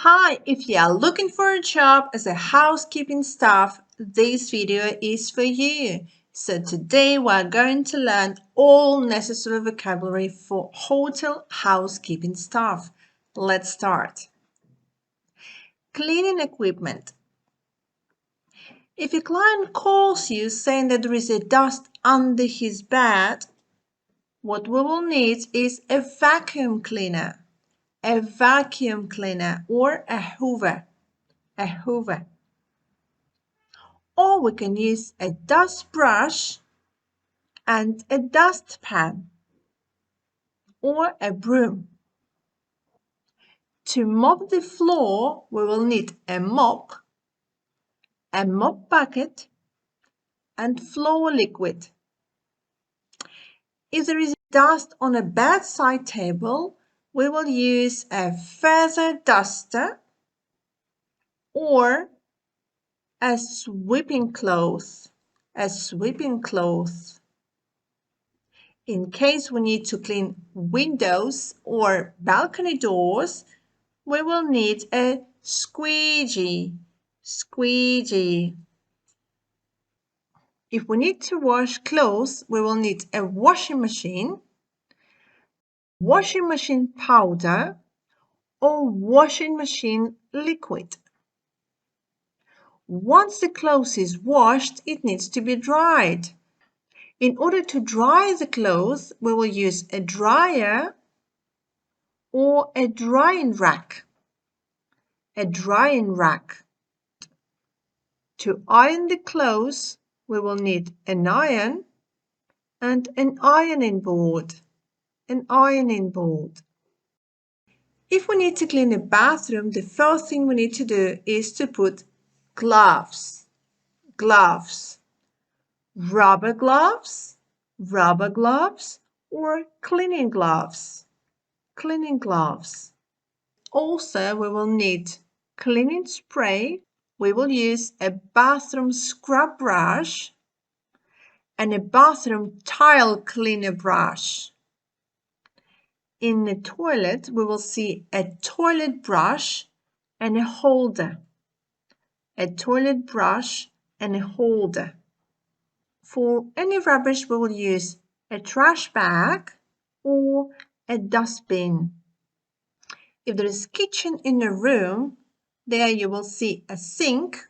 Hi, if you are looking for a job as a housekeeping staff, this video is for you. So today we're going to learn all necessary vocabulary for hotel housekeeping staff. Let's start. Cleaning equipment. If a client calls you saying that there is a dust under his bed, what we will need is a vacuum cleaner or a hoover. Or we can use a dust brush and a dustpan or a broom. To mop the floor, we will need a mop bucket, and floor liquid. If there is dust on a bedside table, we will use a feather duster or a sweeping cloth. In case we need to clean windows or balcony doors, we will need a squeegee. If we need to wash clothes, we will need a washing machine powder, or washing machine liquid. Once the clothes is washed, it needs to be dried. In order to dry the clothes, we will use a dryer or a drying rack. To iron the clothes, we will need an iron and an ironing board. If we need to clean a bathroom, the first thing we need to do is to put gloves. Rubber gloves or cleaning gloves. Also, we will need cleaning spray. We will use a bathroom scrub brush and a bathroom tile cleaner brush. In the toilet, we will see a toilet brush and a holder. For any rubbish, we will use a trash bag or a dustbin. If there is kitchen in a room, there you will see a sink,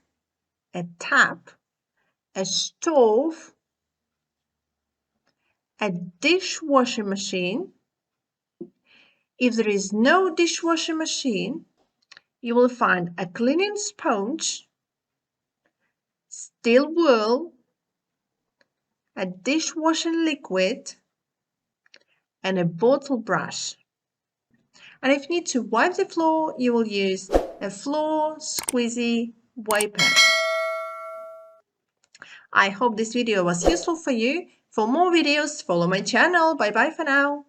a tap, a stove, a dishwasher machine. If there is no dishwasher machine, you will find a cleaning sponge, steel wool, a dishwashing liquid, and a bottle brush. And if you need to wipe the floor, you will use a floor squeezy wiper. I hope this video was useful for you. For more videos, follow my channel. Bye bye for now.